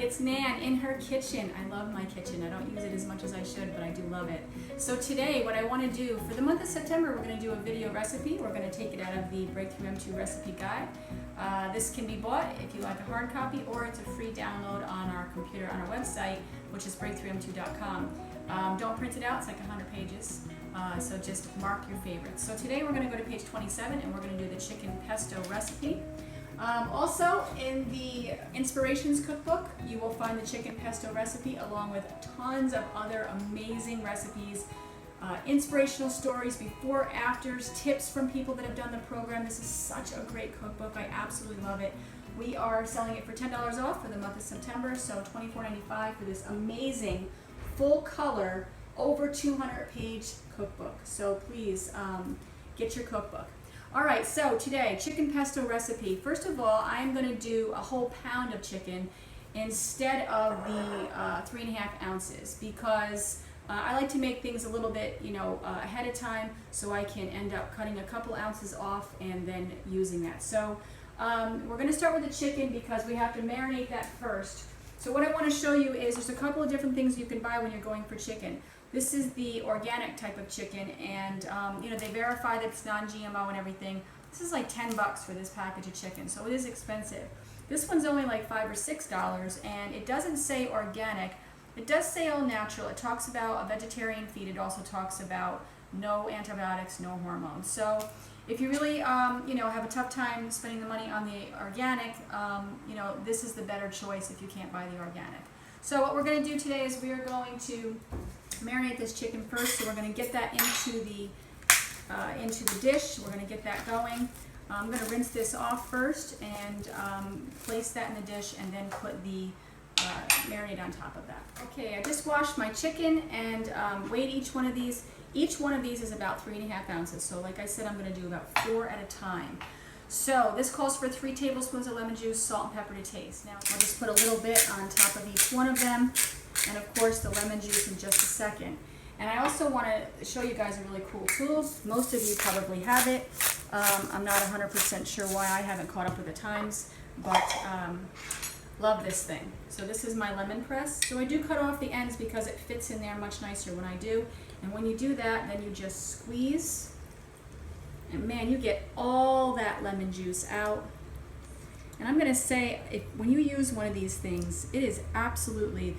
it's Nan in her kitchen. I love my kitchen. I don't use it as much as I should, but I do love it. So today, what I want to do, for the month of September, we're going to do a video recipe. We're going to take it out of the Breakthrough M2 recipe guide. This can be bought if you like a hard copy, or it's a free download on our computer, on our website, which is breakthroughm2.com. Don't print it out, it's like 100 pages. So just mark your favorites. So today we're going to go to page 27 and we're going to do the chicken pesto recipe. Also, in the inspirations cookbook, you will find the chicken pesto recipe along with tons of other amazing recipes, inspirational stories, before, afters, tips from people that have done the program. This is such a great cookbook. I absolutely love it. We are selling it for $10 off for the month of September, so $24.95 for this amazing full color, over 200-page cookbook. So please get your cookbook. All right, so today, chicken pesto recipe. First of all, I'm going to do a whole pound of chicken instead of the 3.5 ounces, because I like to make things a little bit, ahead of time, so I can end up cutting a couple ounces off and then using that. So we're going to start with the chicken because we have to marinate that first. So what I want to show you is there's a couple of different things you can buy when you're going for chicken. This is the organic type of chicken, and they verify that it's non-GMO and everything. This is like $10 for this package of chicken, so it is expensive. This one's only like $5 or $6, and it doesn't say organic. It does say all natural. It talks about a vegetarian feed. It also talks about no antibiotics, no hormones. So if you really have a tough time spending the money on the organic, this is the better choice if you can't buy the organic. So what we're going to do today is we are going to marinate this chicken first. So we're going to get that into the dish. We're going to get that going. I'm going to rinse this off first and place that in the dish, and then put the marinade on top of that. Okay, I just washed my chicken and weighed each one of these. Each one of these is about 3.5 ounces. So like I said, I'm going to do about 4 at a time. So this calls for 3 tablespoons of lemon juice, salt and pepper to taste. Now I'll just put a little bit on top of each one of them, and of course the lemon juice in just a second. And I also want to show you guys a really cool tool. Most of you probably have it. I'm not 100% sure why I haven't caught up with the times, but love this thing. So this is my lemon press. So I do cut off the ends because it fits in there much nicer when I do. And when you do that, then you just squeeze. And man, you get all that lemon juice out. And I'm going to say, when you use one of these things, it is absolutely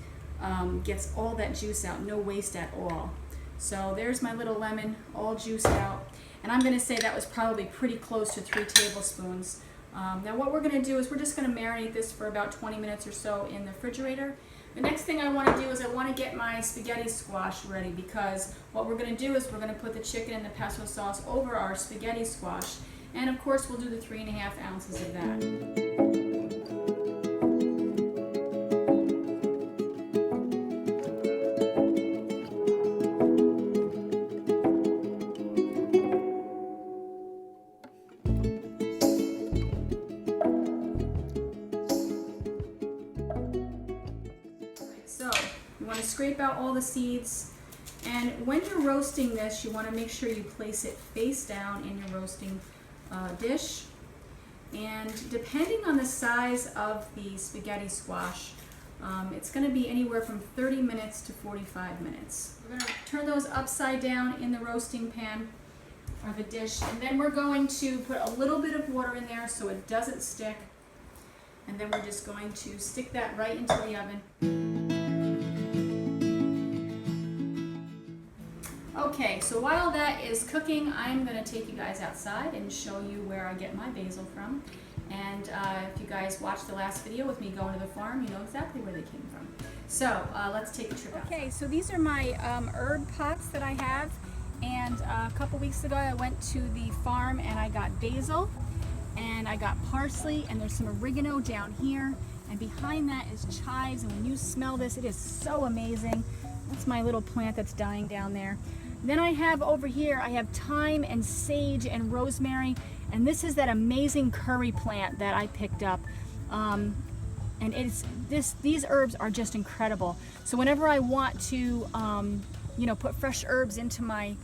gets all that juice out, no waste at all. So there's my little lemon, all juiced out. And I'm going to say that was probably pretty close to 3 tablespoons. Now what we're going to do is we're just going to marinate this for about 20 minutes or so in the refrigerator. The next thing I want to do is I want to get my spaghetti squash ready, because what we're going to do is we're going to put the chicken and the pesto sauce over our spaghetti squash, and of course we'll do the 3.5 ounces of that. So you want to scrape out all the seeds, and when you're roasting this, you want to make sure you place it face down in your roasting dish. And depending on the size of the spaghetti squash, it's going to be anywhere from 30 minutes to 45 minutes. We're going to turn those upside down in the roasting pan or the dish, and then we're going to put a little bit of water in there so it doesn't stick, and then we're just going to stick that right into the oven. Okay, so while that is cooking, I'm going to take you guys outside and show you where I get my basil from. And if you guys watched the last video with me going to the farm, you know exactly where they came from. So let's take a trip out. Okay, so these are my herb pots that I have. And a couple weeks ago I went to the farm and I got basil, and I got parsley, and there's some oregano down here. And behind that is chives, and when you smell this, it is so amazing. That's my little plant that's dying down there. Then I have over here, I have thyme and sage and rosemary, and this is that amazing curry plant that I picked up. And these herbs are just incredible. So whenever I want to, put fresh herbs into my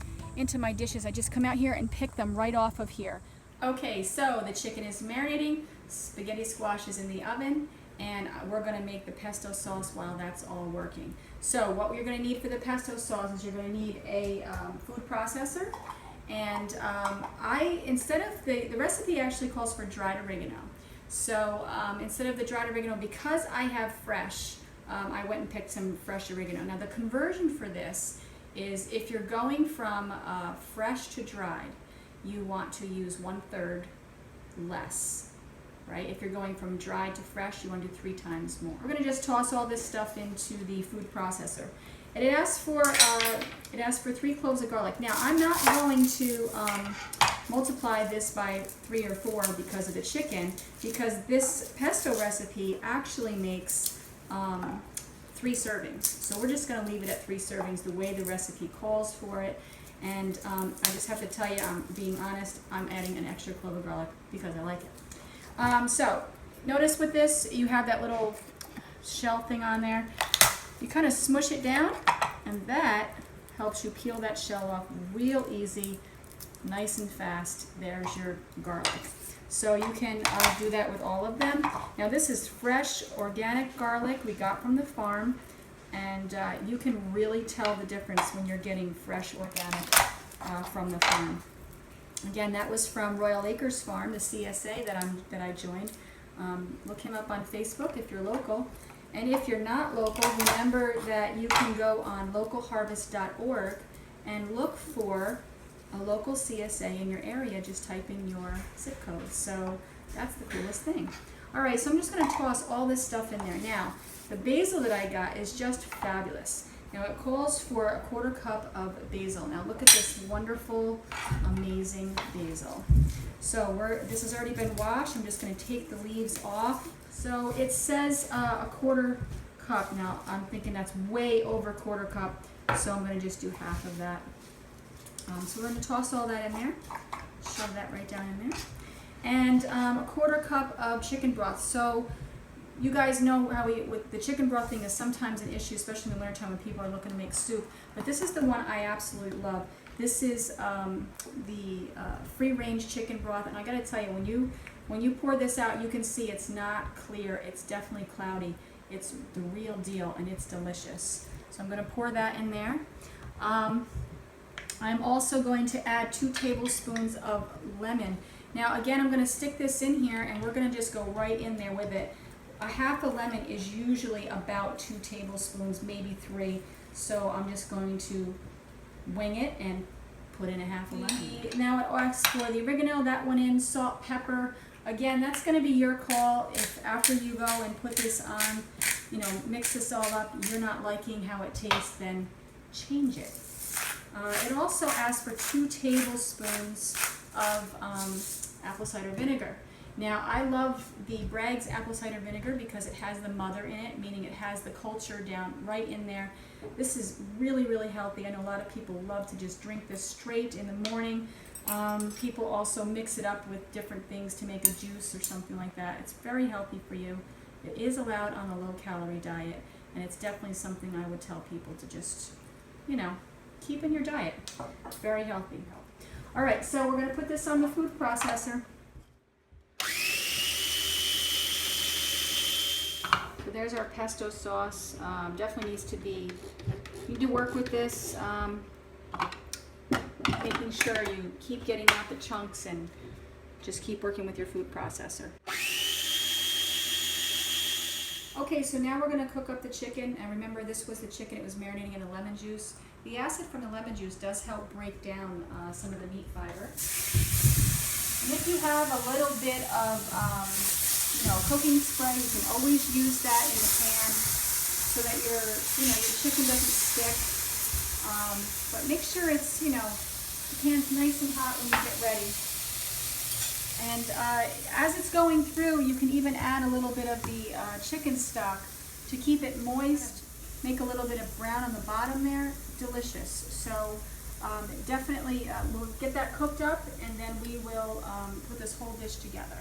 dishes, I just come out here and pick them right off of here. Okay, so the chicken is marinating, spaghetti squash is in the oven, and we're going to make the pesto sauce while that's all working. So what you're going to need for the pesto sauce is you're going to need a food processor, and instead of the recipe actually calls for dried oregano. So instead of the dried oregano, because I have fresh, I went and picked some fresh oregano. Now the conversion for this is if you're going from fresh to dried, you want to use 1/3 less, right? If you're going from dried to fresh, you want to do 3 times more. We're going to just toss all this stuff into the food processor. And it asks for 3 cloves of garlic. Now I'm not going to multiply this by 3 or 4 because of the chicken, because this pesto recipe actually makes 3 servings. So we're just going to leave it at 3 servings the way the recipe calls for it. And I just have to tell you, I'm being honest, I'm adding an extra clove of garlic because I like it. So notice with this, you have that little shell thing on there. You kind of smush it down, and that helps you peel that shell off real easy, nice and fast. There's your garlic. So you can do that with all of them. Now this is fresh organic garlic we got from the farm, and you can really tell the difference when you're getting fresh organic from the farm. Again, that was from Royal Acres Farm, the CSA that I joined. Look him up on Facebook if you're local. And if you're not local, remember that you can go on localharvest.org and look for a local CSA in your area. Just type in your zip code. So that's the coolest thing. All right, so I'm just going to toss all this stuff in there. Now, the basil that I got is just fabulous. Now, it calls for 1/4 cup of basil. Now, look at this wonderful, amazing basil. So this has already been washed. I'm just going to take the leaves off. So it says 1/4 cup. Now, I'm thinking that's way over 1/4 cup, so I'm going to just do half of that. So we're going to toss all that in there. Shove that right down in there. And 1/4 cup of chicken broth. So you guys know how with the chicken broth thing is sometimes an issue, especially in the wintertime when people are looking to make soup. But this is the one I absolutely love. This is the free-range chicken broth, and I got to tell you, when you pour this out, you can see it's not clear. It's definitely cloudy. It's the real deal, and it's delicious. So I'm going to pour that in there. I'm also going to add 2 tablespoons of lemon. Now again, I'm going to stick this in here, and we're going to just go right in there with it. A half a lemon is usually about 2 tablespoons, maybe 3. So I'm just going to wing it and put in a half a lemon. Now it asks for the oregano, that one in, salt, pepper. Again, that's going to be your call. If after you go and put this on, mix this all up, you're not liking how it tastes, then change it. It also asks for 2 tablespoons of apple cider vinegar. Now, I love the Bragg's apple cider vinegar because it has the mother in it, meaning it has the culture down right in there. This is really, really healthy. I know a lot of people love to just drink this straight in the morning. People also mix it up with different things to make a juice or something like that. It's very healthy for you. It is allowed on a low-calorie diet, and it's definitely something I would tell people to just, keep in your diet. It's very healthy. All right, so we're going to put this on the food processor. So there's our pesto sauce. Definitely needs to be, you need to work with this, making sure you keep getting out the chunks and just keep working with your food processor. Okay, so now we're going to cook up the chicken, and remember this was the chicken, it was marinating in a lemon juice. The acid from the lemon juice does help break down some of the meat fiber. And if you have a little bit of cooking spray, you can always use that in the pan so that your chicken doesn't stick. But make sure it's, the pan's nice and hot when you get ready. And as it's going through, you can even add a little bit of the chicken stock to keep it moist. Make a little bit of brown on the bottom there. Delicious. So definitely we'll get that cooked up, and then we will put this whole dish together.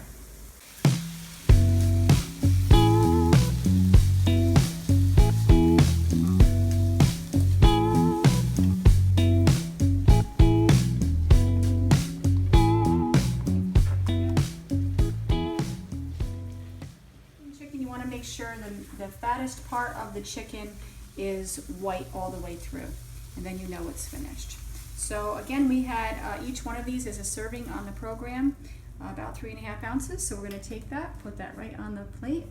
fattest part of the chicken is white all the way through, and then you know it's finished. So again, we had each one of these is a serving on the program, about 3.5 ounces. So we're going to take that, put that right on the plate.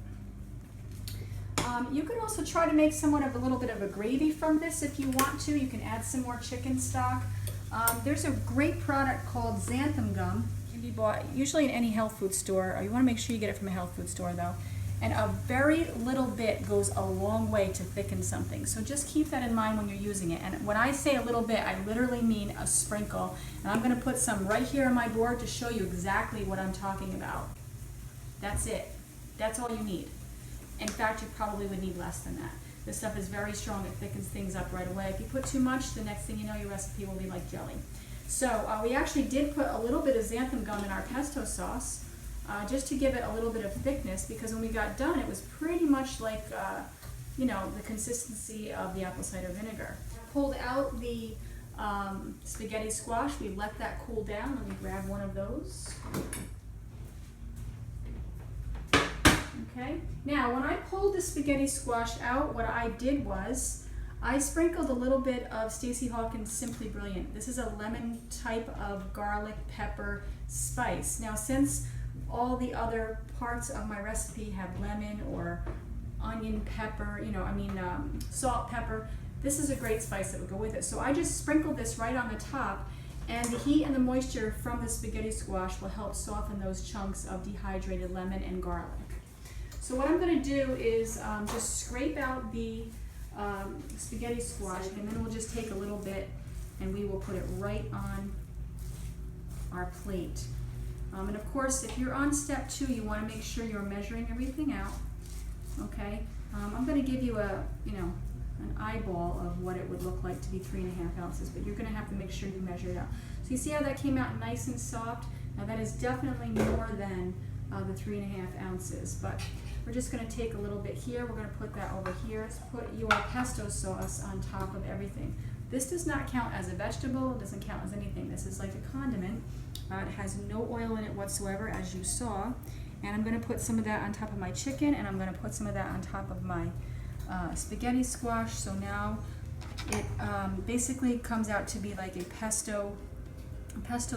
You could also try to make somewhat of a little bit of a gravy from this if you want to. You can add some more chicken stock. There's a great product called xanthan gum. It can be bought usually in any health food store. You want to make sure you get it from a health food store though. And a very little bit goes a long way to thicken something. So just keep that in mind when you're using it. And when I say a little bit, I literally mean a sprinkle. And I'm going to put some right here on my board to show you exactly what I'm talking about. That's it. That's all you need. In fact, you probably would need less than that. This stuff is very strong. It thickens things up right away. If you put too much, the next thing you know, your recipe will be like jelly. So we actually did put a little bit of xanthan gum in our pesto sauce, just to give it a little bit of thickness, because when we got done, it was pretty much like, you know, the consistency of the apple cider vinegar. Pulled out the spaghetti squash. We let that cool down. Let me grab one of those. Okay, now when I pulled the spaghetti squash out, what I did was I sprinkled a little bit of Stacey Hawkins Simply Brilliant. This is a lemon type of garlic pepper spice. Now, since all the other parts of my recipe have lemon or onion pepper, you know, salt, pepper, this is a great spice that would go with it. So I just sprinkled this right on the top, and the heat and the moisture from the spaghetti squash will help soften those chunks of dehydrated lemon and garlic. So what I'm going to do is just scrape out the spaghetti squash, and then we'll just take a little bit and we will put it right on our plate. And of course, if you're on step 2, you want to make sure you're measuring everything out. Okay, I'm going to give you an eyeball of what it would look like to be 3.5 ounces, but you're going to have to make sure you measure it out. So you see how that came out nice and soft? Now that is definitely more than the 3.5 ounces, but we're just going to take a little bit here. We're going to put that over here. Put your pesto sauce on top of everything. This does not count as a vegetable. It doesn't count as anything. This is like a condiment. It has no oil in it whatsoever, as you saw. And I'm going to put some of that on top of my chicken, and I'm going to put some of that on top of my spaghetti squash. So now it basically comes out to be like a pesto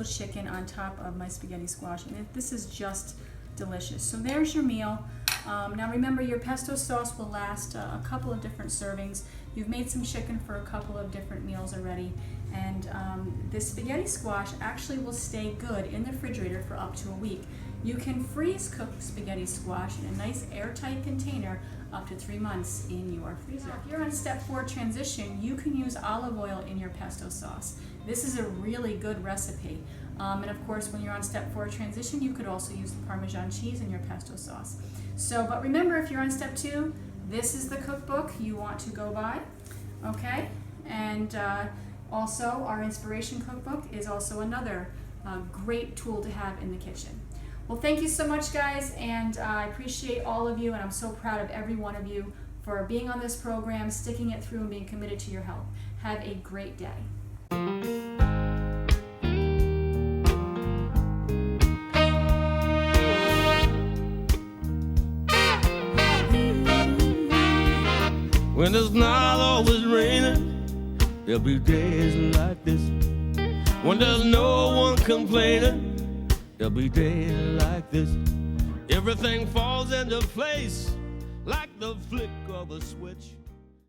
chicken on top of my spaghetti squash. And this is just delicious. So there's your meal. Now remember, your pesto sauce will last a couple of different servings. You've made some chicken for a couple of different meals already, and this spaghetti squash actually will stay good in the refrigerator for up to a week. You can freeze cook spaghetti squash in a nice airtight container up to 3 months in your freezer. If you're on step 4 transition, you can use olive oil in your pesto sauce. This is a really good recipe. And of course, when you're on step 4 transition, you could also use the Parmesan cheese in your pesto sauce. So, but remember, if you're on step 2, this is the cookbook you want to go by, okay? And also, our inspiration cookbook is also another great tool to have in the kitchen. Well, thank you so much, guys, and I appreciate all of you, and I'm so proud of every one of you for being on this program, sticking it through, and being committed to your health. Have a great day. When it's not always raining, there'll be days like this. When there's no one complaining, there'll be days like this. Everything falls into place like the flick of a switch.